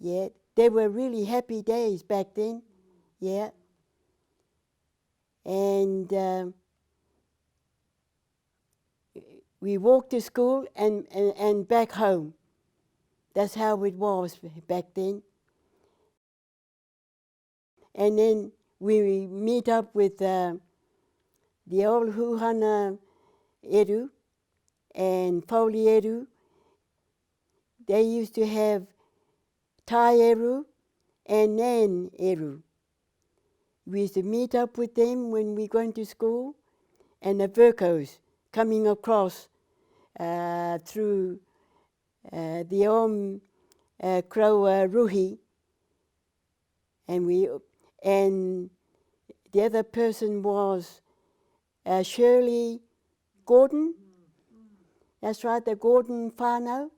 Yeah, they were really happy days back then. Yeah. And we walked to school and back home. That's how it was back then. And then we meet up with the old Huhana Eru and Pauli Eru. They used to have Tai Eru and Nan Eru. We used to meet up with them when we going to school, and the Virkos coming across through the Crow Ruhi, and the other person was Shirley Gordon. That's right, the Gordon whānau.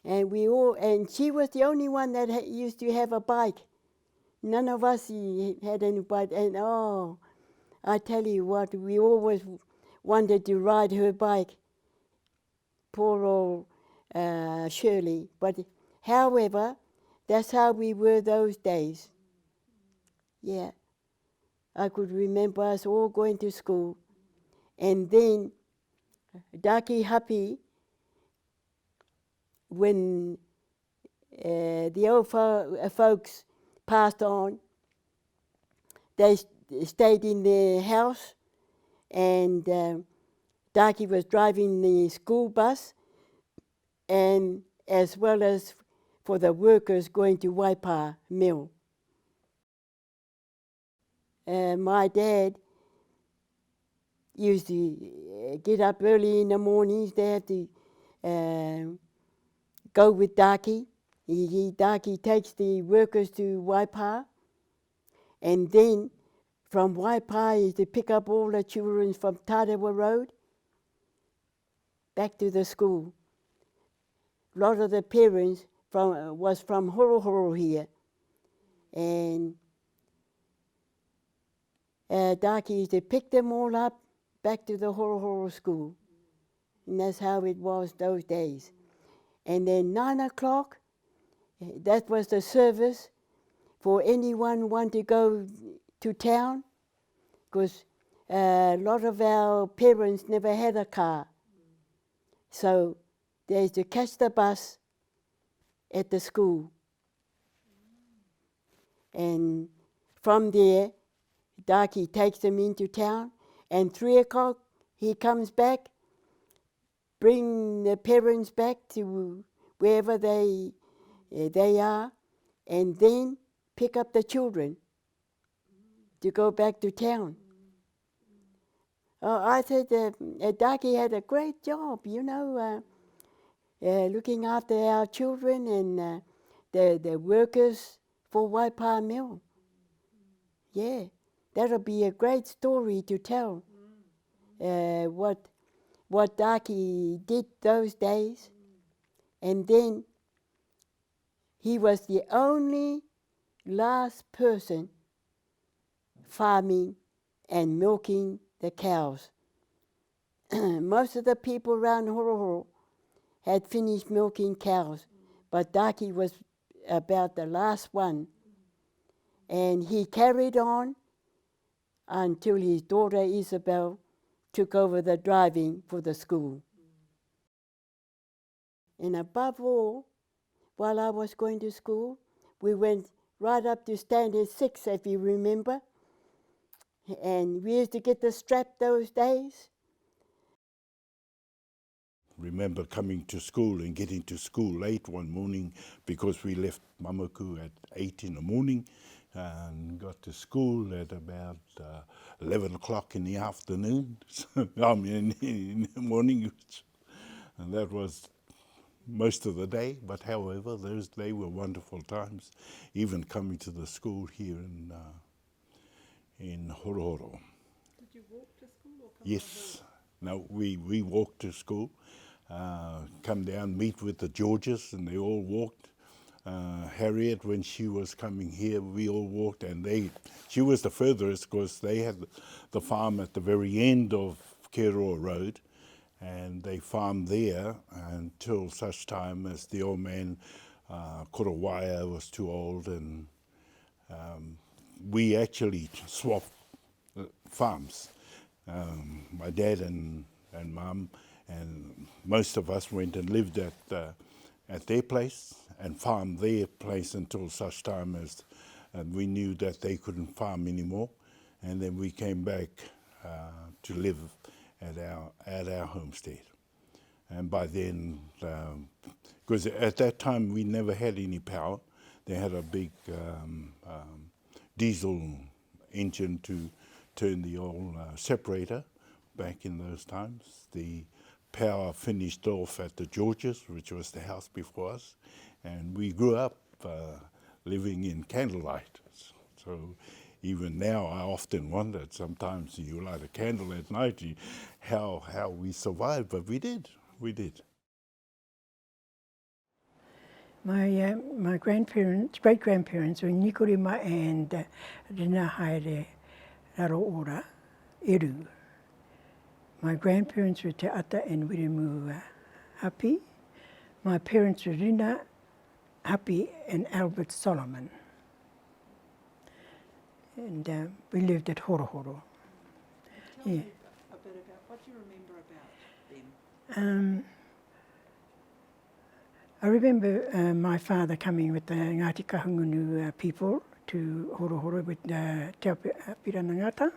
And she was the only one that used to have a bike. None of us had any bike. And oh, I tell you what, we always wanted to ride her bike. Poor old Shirley. But however, that's how we were those days. Yeah. I could remember us all going to school. And then Daki Hapi, when the old folks passed on, they stayed in their house, and Daki was driving the school bus, and as well as for the workers going to Waipa Mill. My dad used to get up early in the mornings. They had to go with Daki. Daki takes the workers to Waipa, and then from Waipa is to pick up all the children from Tarewa Road back to the school. A lot of the parents was from Horohoro here, and Daki used to pick them all up back to the Horohoro school, and that's how it was those days. And then 9 o'clock, that was the service for anyone want to go to town, because a lot of our parents never had a car. So they used to catch the bus at the school. And from there, Daki takes them into town, and 3 o'clock he comes back, bring the parents back to wherever they are, and then pick up the children to go back to town. I said Daki had a great job, you know, looking after our children and the workers for Waipa Mill. Yeah, that'll be a great story to tell, what Daki did those days. And then he was the only last person farming and milking the cows. Most of the people around Horohoro had finished milking cows, but Daki was about the last one. And he carried on until his daughter Isabel took over the driving for the school. And above all, while I was going to school, we went right up to Standard 6, if you remember. And we used to get the strap those days. Remember coming to school and getting to school late one morning because we left Mamaku at 8 in the morning and got to school at about 11 o'clock in the afternoon. I mean, in the morning. And that was most of the day, but however, they were wonderful times, even coming to the school here in Horohoro. Did you walk to school or come Yes. No, we walked to school, come down, meet with the Georges, and they all walked. Harriet, when she was coming here, we all walked, and she was the furthest because they had the farm at the very end of Keroa Road, and they farmed there until such time as the old man Korowaya was too old, and we actually swapped farms. My dad and mum and most of us went and lived at their place and farmed their place until such time as we knew that they couldn't farm anymore, and then we came back to live at our homestead. And by then, because at that time we never had any power, they had a big diesel engine to turn the old separator back in those times. The power finished off at the Georges, which was the house before us, and we grew up living in candlelight. So even now I often wondered, sometimes you light a candle at night, how we survived, but we did. My grandparents, great-grandparents were Nikorima and Rina Haere Raro Ora, Eru. My grandparents were Te Ata and Wiremu Hapi. My parents were Rina Hapi and Albert Solomon. And we lived at Horohoro. Tell me a bit about, what do you remember about them? I remember my father coming with the Ngati Kahungunu people to Horohoro with Te Pira Tangata,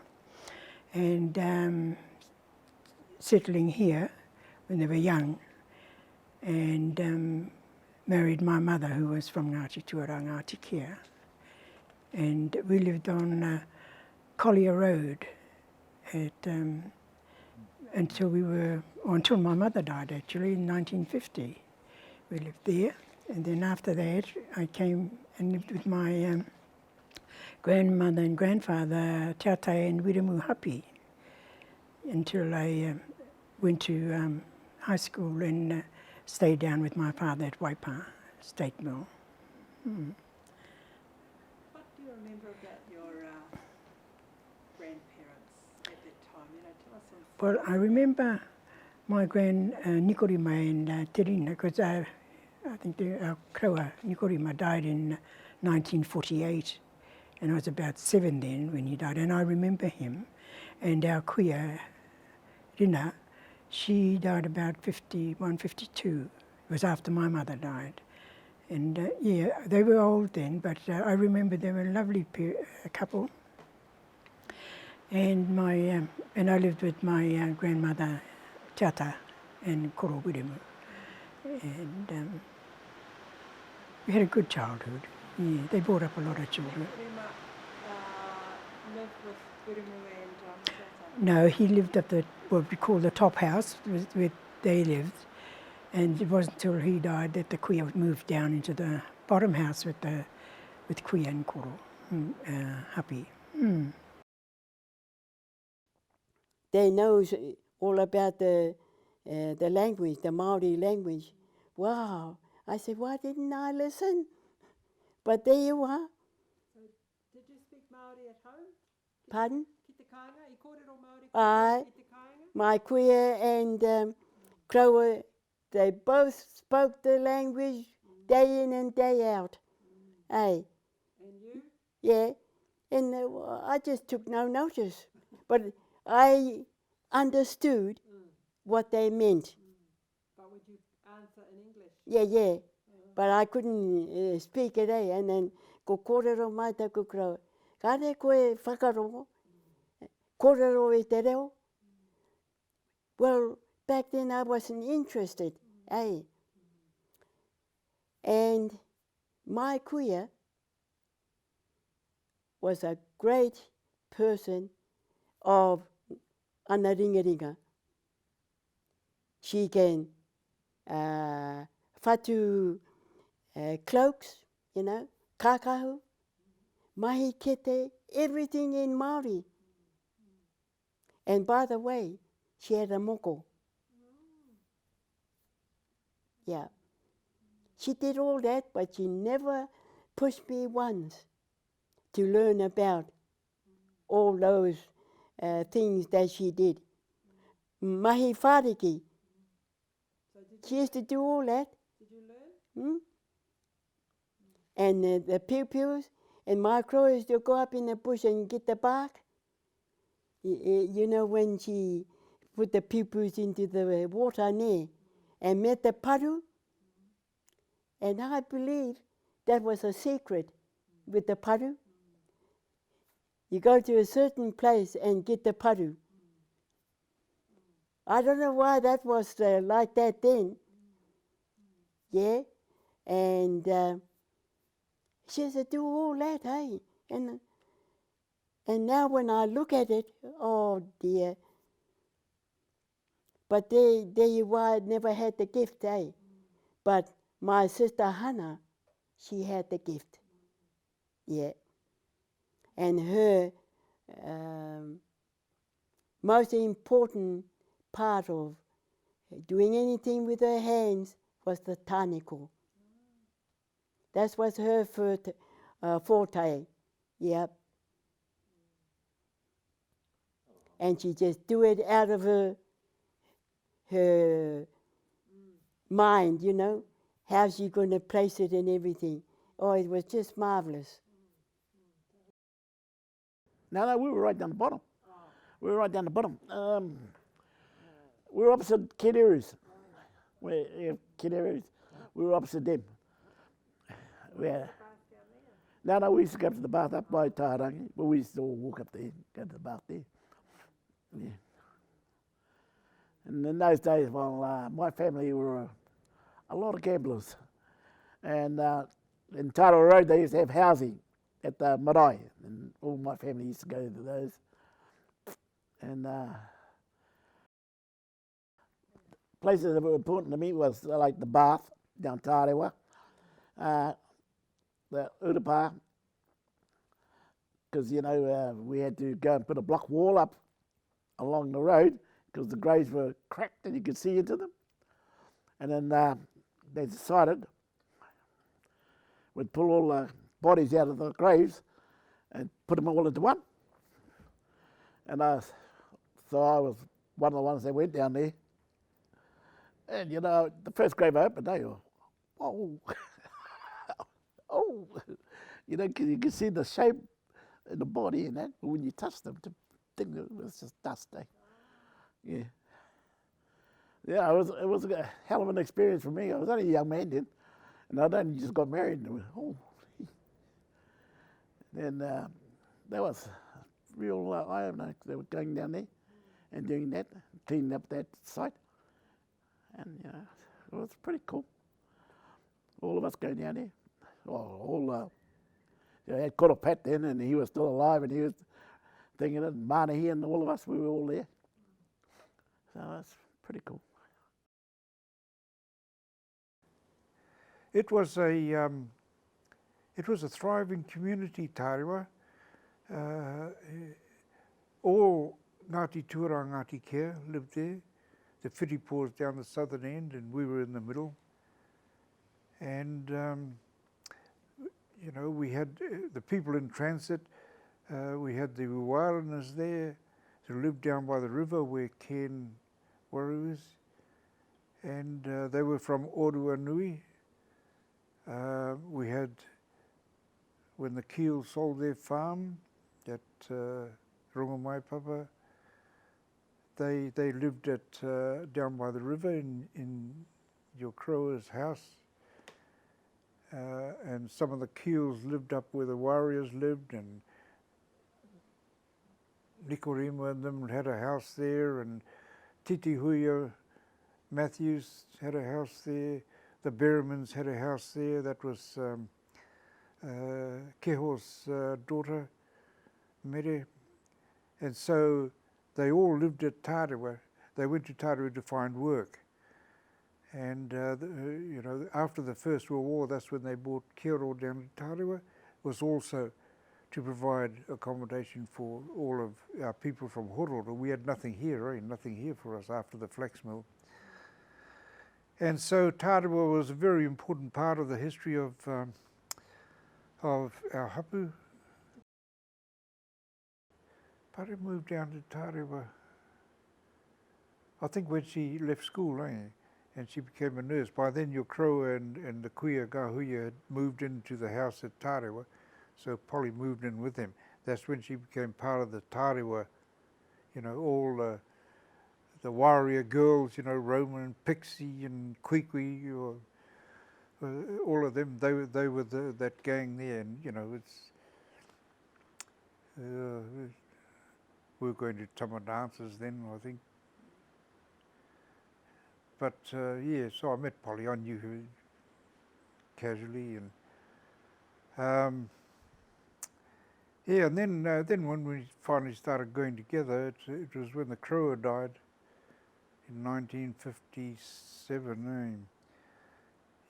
and settling here when they were young, and married my mother, who was from Ngati Tuara, Ngati Kea. And we lived on Collier Road until my mother died, actually, in 1950. We lived there, and then after that I came and lived with my grandmother and grandfather, Tatai and Wiremu Hapi, until I went to high school and stayed down with my father at Waipa State Mill. What do you remember about your grandparents at that time? You know, tell us some. Well, I remember my Nikorima and Terina, because I think our Kraua Nikorima died in 1948, and I was about 7 then when he died, and I remember him. And our kuia, Rina, she died about 51, 52. It was after my mother died. And yeah, they were old then, but I remember they were a lovely couple. And I lived with my grandmother, Tata, and Koro Wiremu. And we had a good childhood. Yeah, they brought up a lot of children. Rima lived with Wiremu and Tata? No, he lived at what we call the top house, where they lived. And it wasn't until he died that the kuia moved down into the bottom house with kuia and Koro, Hapi. They know all about the language, the Maori language. Wow. I said, why didn't I listen? But there you are. So did you speak Māori at home? Pardon? Ki te kāinga? I kōrero Māori Aye. ki te kāinga? My kuia and Kraua, they both spoke the language day in and day out. Hey, And you? yeah. And I just took no notice. But I understood what they meant. But would you answer in English? Yeah. But I couldn't speak it, eh? And then, ko kōrero mai taku Kraua. Kāre koe whakarongo? Kōrero e te reo? Well, back then I wasn't interested, eh? And my kuia was a great person of ana ringaringa. She can whatu cloaks, you know, kākahu, mahi kete, everything in Māori. And by the way, she had a moko. Yeah. She did all that, but she never pushed me once to learn about all those things that she did. Mahi whāriki. So She used to do all that. did you learn? And the pew-pews, and my crow used to go up in the bush and get the bark. You know, when she put the pew-pews into the water there and met the paru. And I believe that was a secret with the paru. You go to a certain place and get the paru. I don't know why that was like that then. Yeah, and she said, do all that, hey? And now when I look at it, oh dear. But there you are, never had the gift, eh? But my sister Hannah, she had the gift. Yeah. And her most important part of doing anything with her hands was the taniko. That was her forte. Yep. And she just do it out of her mind, you know. How's she going to place it and everything. Oh, it was just marvelous. No, we were right down the bottom. We were right down the bottom. We were opposite Kid Eru's. Kid Eru's. We were opposite them. No, we used to go up to the bath up by Tarangi, but we used to all walk up there, go to the bath there. Yeah. And in those days, well, my family were a lot of gamblers. And in Tarangi Road, they used to have housing at the marae, and all my family used to go to those. And places that were important to me was like the bath down Tarewa, the Urapa, because you know we had to go and put a block wall up along the road because the graves were cracked and you could see into them. And then they decided we'd pull all the bodies out of the graves and put them all into one. And so I was one of the ones that went down there. And you know, the first grave I opened, they were, oh, oh, you know, cause you could see the shape in the body and that, but when you touch them, the thing was just dust, eh? Yeah. Yeah, it was a hell of an experience for me. I was only a young man then, and I'd only just got married. And oh, and that was real eye-opener. They were going down there and doing that, cleaning up that site, and you know, it was pretty cool. All of us going down there. I had caught a Pat then, and he was still alive, and he was thinking it. Manahi and all of us, we were all there. So that's pretty cool. It was a thriving community, Tarewa. All Ngati Tuara and Ngati Kea lived there. The Whiripo was down the southern end, and we were in the middle. And you know, we had the people in transit. We had the Warangas there who lived down by the river where Ken Morehu is. And they were from Oruanui. We had, when the Keels sold their farm at Rongomaipapa, they lived at down by the river in your Crower's house. And some of the Keels lived up where the warriors lived, and Nikorima and them had a house there, and Titi Huia Matthews had a house there. The Berrimans had a house there. That was Keho's daughter, Mere. And so they all lived at Tarewa. They went to Tarewa to find work. And you know, after the First World War, that's when they brought Kero down to Tarewa. It was also to provide accommodation for all of our people from Hororo. We had nothing here, nothing here for us after the flax mill. And so Tarewa was a very important part of the history of our hapu. Pare moved down to Tarewa, I think when she left school, and she became a nurse. By then your Crow and the Kuia Gahuia had moved into the house at Tarewa, so Polly moved in with them. That's when she became part of the Tarewa, you know, all the warrior girls, you know, Roman, Pixie and Kwikwi, all of them, they were that gang there, and you know, it's we were going to tama dances then, I think. But yeah, so I met Polly. I knew her casually, and yeah, and then when we finally started going together, it was when the Crow died in 1957.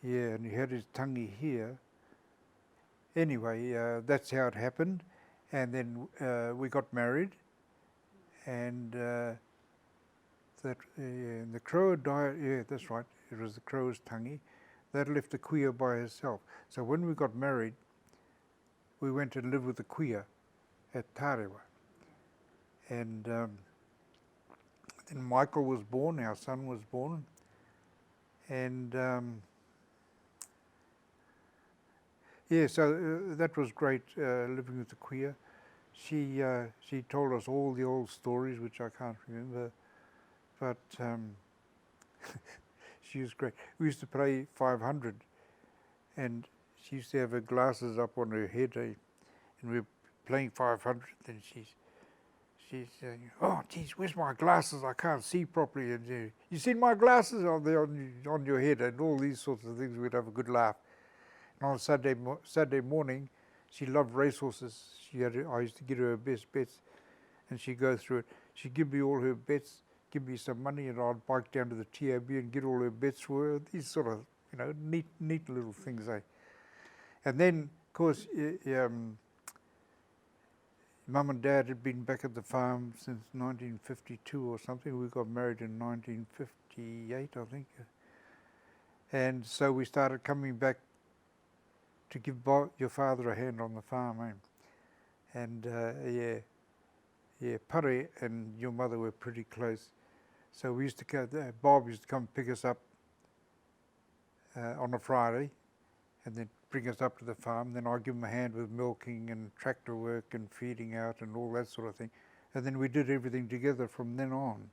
Yeah, and he had his tangi here. Anyway, that's how it happened, and then we got married, and and the Crow died. Yeah, that's right. It was the Crow's tangi. That left the Kuia by herself. So when we got married, we went to live with the Kuia at Tarewa, and then Michael was born. Our son was born, and yeah, so that was great living with the Kuia. She told us all the old stories, which I can't remember, but she was great. We used to play 500, and she used to have her glasses up on her head, and we were playing 500, and she's saying, "Oh, geez, where's my glasses? I can't see properly." And you seen my glasses on your head, and all these sorts of things. We'd have a good laugh. And on Saturday morning, she loved racehorses. I used to get her best bets, and she'd go through it. She'd give me all her bets, give me some money, and I'd bike down to the TAB and get all her bets for her. These sort of, you know, neat little things, eh? And then, of course, Mum and Dad had been back at the farm since 1952 or something. We got married in 1958, I think. And so we started coming back to give your father a hand on the farm, eh? And yeah, Pare and your mother were pretty close. So we used to go there. Bob used to come pick us up on a Friday, and then bring us up to the farm. Then I'd give him a hand with milking and tractor work and feeding out and all that sort of thing. And then we did everything together from then on.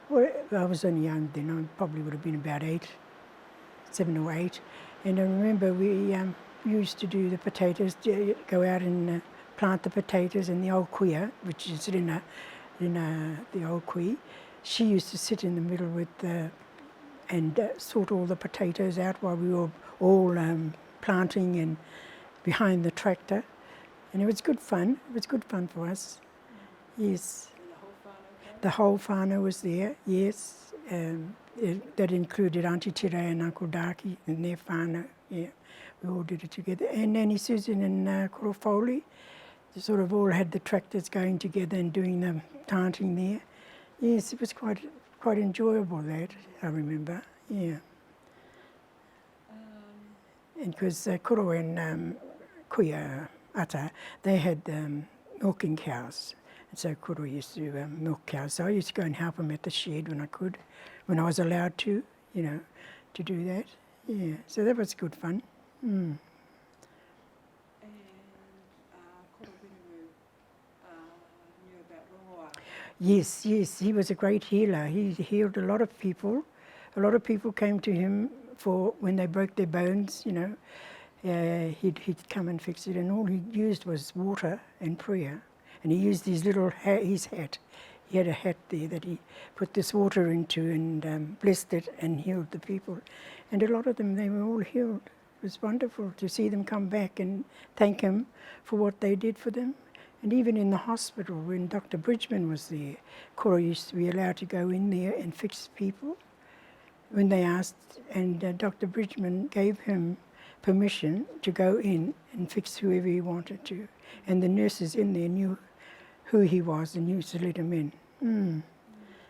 Well, I was only young then. I probably would have been about 7 or 8. And I remember we used to do the potatoes, go out and plant the potatoes in the old kuia, which is the old kui. She used to sit in the middle with and sort all the potatoes out while we were all planting and behind the tractor. And it was good fun. It was good fun for us. Yes. The whole whānau was there, yes. That included Auntie Tira and Uncle Daki and their whānau. Yeah, we all did it together. And Nanny Susan and Koro Foley, they sort of all had the tractors going together and doing the planting there. Yes, it was quite enjoyable, that, I remember, yeah. And because Koro and Kuia Ata, they had milking cows. And so Koro used to milk cows. So I used to go and help him at the shed when I could, when I was allowed to, you know, to do that. Yeah, so that was good fun. Mm. And Koro Winiru knew about rongoa. Yes, he was a great healer. He healed a lot of people. A lot of people came to him for when they broke their bones, you know. He'd come and fix it, and all he used was water and prayer. And he used his little his hat. He had a hat there that he put this water into and blessed it and healed the people. And a lot of them, they were all healed. It was wonderful to see them come back and thank him for what they did for them. And even in the hospital, when Dr. Bridgman was there, Koro used to be allowed to go in there and fix people when they asked, and Dr. Bridgman gave him permission to go in and fix whoever he wanted to. And the nurses in there knew who he was and used to let him in. Mm.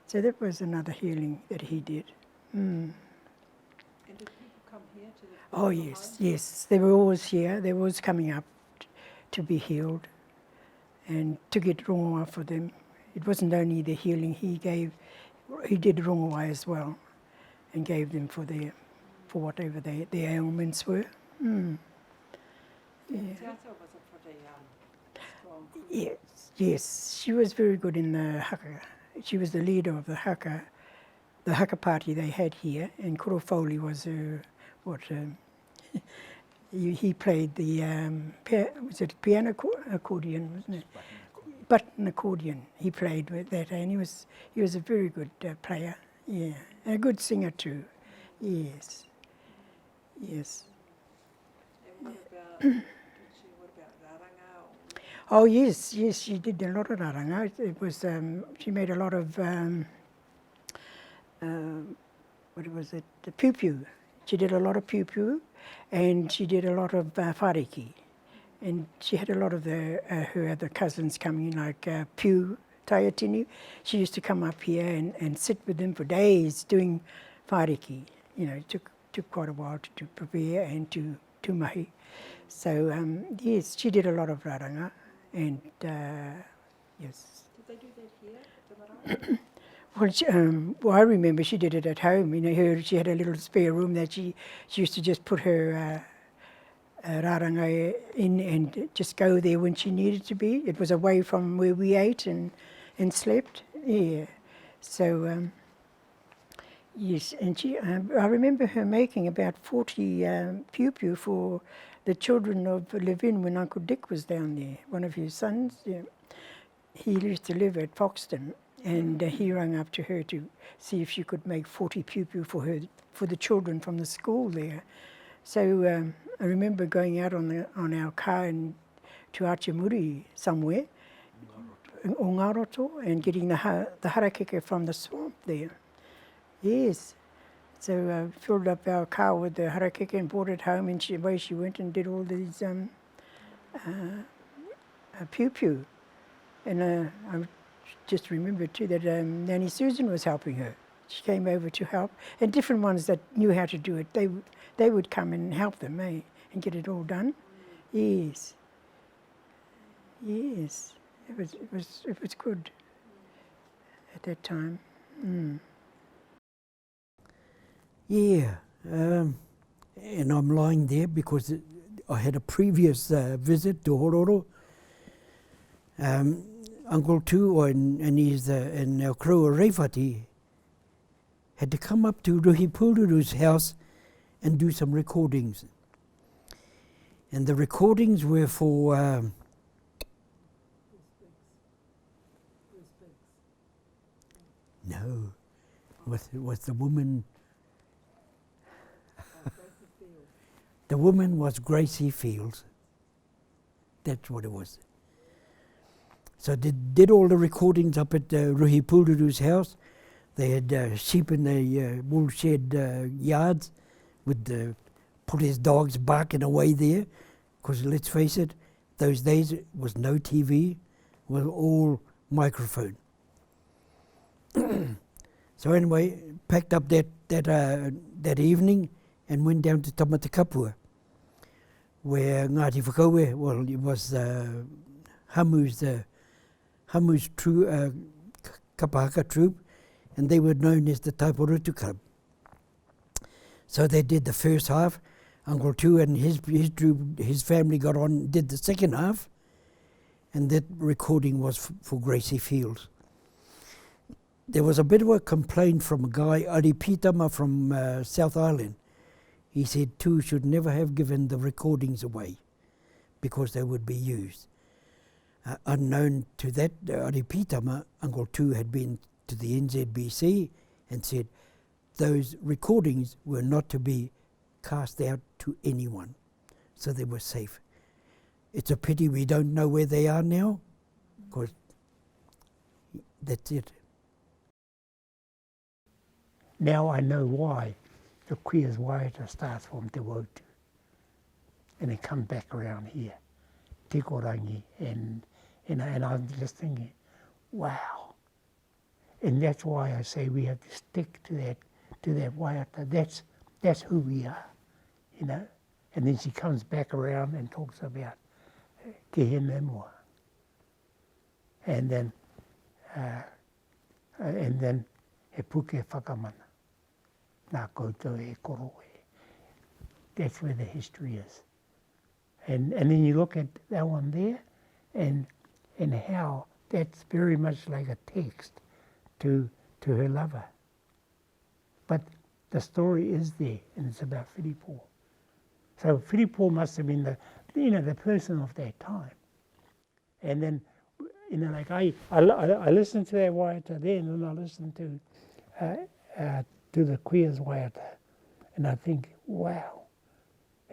So that was another healing that he did. Mm. And did people come here to the Oh yes, they were always here. They were always coming up to be healed and to get rongoa for them. It wasn't only the healing he gave, he did rongoai as well, and gave them for whatever their ailments were. Mm. Yeah. Te ata was a pretty strong cook. Yes, she was very good in the haka. She was the leader of the haka party they had here, and Koro Foley was he played the was it piano accordion, wasn't it? Button accordion. He played with that, and he was a very good player. Yeah, and a good singer too. Yes, yes. And what about raranga? Oh yes, she did a lot of raranga. It was she made a lot of what was it? The piu piu. She did a lot of piu piu, and she did a lot of whariki. And she had a lot of her other cousins coming in, like Pew Taiatini. She used to come up here and sit with them for days doing whariki. You know, it took quite a while to prepare and to mahi. So yes, she did a lot of raranga, and yes. Did they do that here at the marae? Well, I remember she did it at home. You know, she had a little spare room that she used to just put her raranga in and just go there when she needed to be. It was away from where we ate and slept. Yeah. So yes, and she. I remember her making about 40 piu piu for the children of Levin when Uncle Dick was down there. One of his sons. Yeah. He used to live at Foxton. And he rang up to her to see if she could make 40 piu piu for the children from the school there. So I remember going out on our car and to Achimuri somewhere, or Ngaroto, and getting the harakeke from the swamp there. Yes. So I filled up our car with the harakeke and brought it home, and away she went and did all these piu piu. And I just remembered too that Nanny Susan was helping her. She came over to help, and different ones that knew how to do it, they would come and help them, and get it all done. Yes, yes, it was good at that time. Mm. Yeah, and I'm lying there because I had a previous visit to Hororo. Uncle Tu and his and our crew of Reifati had to come up to Ruhi Pururu's house and do some recordings. And the recordings were for no, was the woman. The woman was Gracie Fields. That's what it was. So they did all the recordings up at Ruhi Pururu's house. They had sheep in the wool shed yards with put his dogs barking away there. Because let's face it, those days it was no TV, it was all microphone. So anyway, packed up that evening and went down to Tamata Kapua, where Ngati Whakaue, well, it was Hamu's Kapahaka troop, and they were known as the Taiporutu Club. So they did the first half. Uncle Tu and his troop, his family got on, did the second half, and that recording was for Gracie Fields. There was a bit of a complaint from a guy, Ari Pitama from South Island. He said Tu should never have given the recordings away because they would be used. Unknown to that, Ari Pitama, Uncle Tu had been to the NZBC and said those recordings were not to be cast out to anyone, so they were safe. It's a pity we don't know where they are now, because that's it. Now I know why the Queer's Waiata starts from Te Wautu and it comes back around here, Te Korangi, and I'm just thinking, wow. And that's why I say we have to stick to that Waiata. That's who we are, you know. And then she comes back around and talks about Ke Hene Moa. And then he puke whakamana. Nā koutou e koro e. That's where the history is. And then you look at that one there, and how that's very much like a text to her lover. But the story is there, and it's about Whiripo. So Whiripo must have been the person of that time. And then, like I listened to that waiata then, and I listened to the queer's waiata, and I think, wow,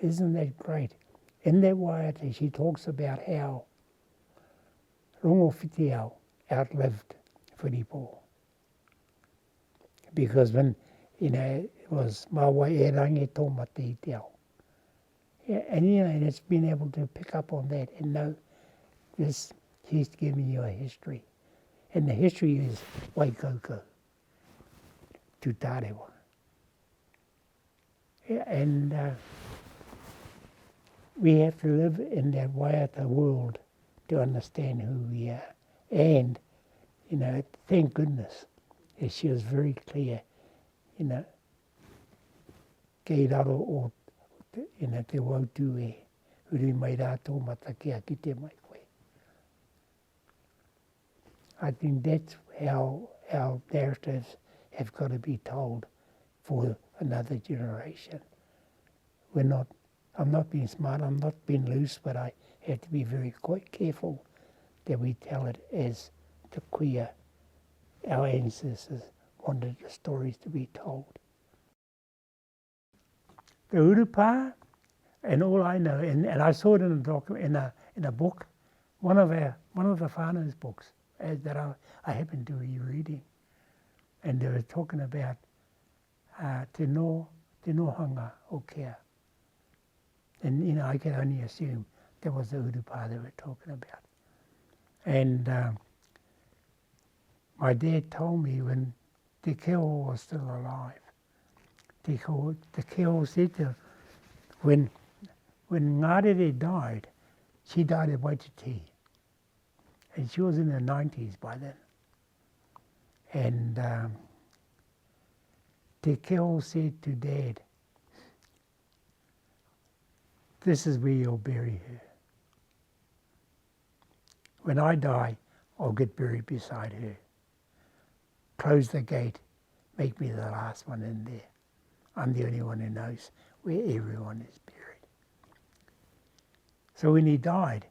isn't that great? In that waiata, she talks about how Rongo Whitiao outlived Whiripo. Because when, it was Mawa e rangi tō mate i te ao. Yeah, and and it's been able to pick up on that and know this, he's giving you a history. And the history is Waikoko to Tarewa. Yeah, and we have to live in that waiata world to understand who we are. And, thank goodness, she was very clear, kei raro o, te wautu e, huri mai rātou matakea ki te mai koe. I think that's how our narratives have got to be told for another generation. I'm not being smart, I'm not being loose, but I have to be very quite careful that we tell it as the queer, our ancestors wanted the stories to be told. The urupā, and all I know, and I saw it in a book, one of the whānau's books that I happened to be reading, and they were talking about te nohanga o Kea. And I can only assume that was the urupā they were talking about. And my dad told me when Te Keo was still alive, Te Keo said to when Ngārere died, she died at Waititi. And she was in her 90s by then. And Te Keo said to Dad, this is where you'll bury her. When I die, I'll get buried beside her. Close the gate, make me the last one in there. I'm the only one who knows where everyone is buried. So when he died,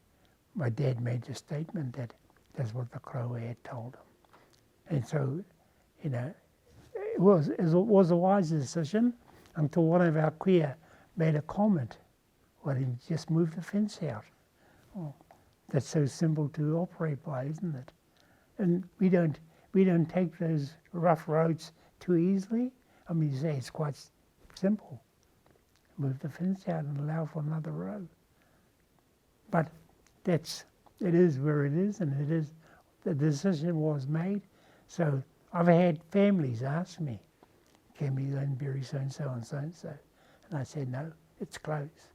my dad made the statement that that's what the crow had told him. And so, it was a wise decision until one of our queer made a comment. Well, he just moved the fence out. Oh, that's so simple to operate by, isn't it? And we don't take those rough roads too easily. I mean, you say it's quite simple. Move the fence out and allow for another road. But it is where it is, and it is, the decision was made. So I've had families ask me, can we go and bury so-and-so and so-and-so? And I said, no, it's closed.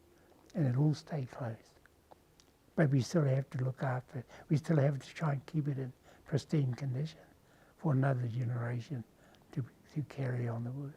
And it'll stay closed. But we still have to look after it. We still have to try and keep it in pristine condition for another generation to carry on the work.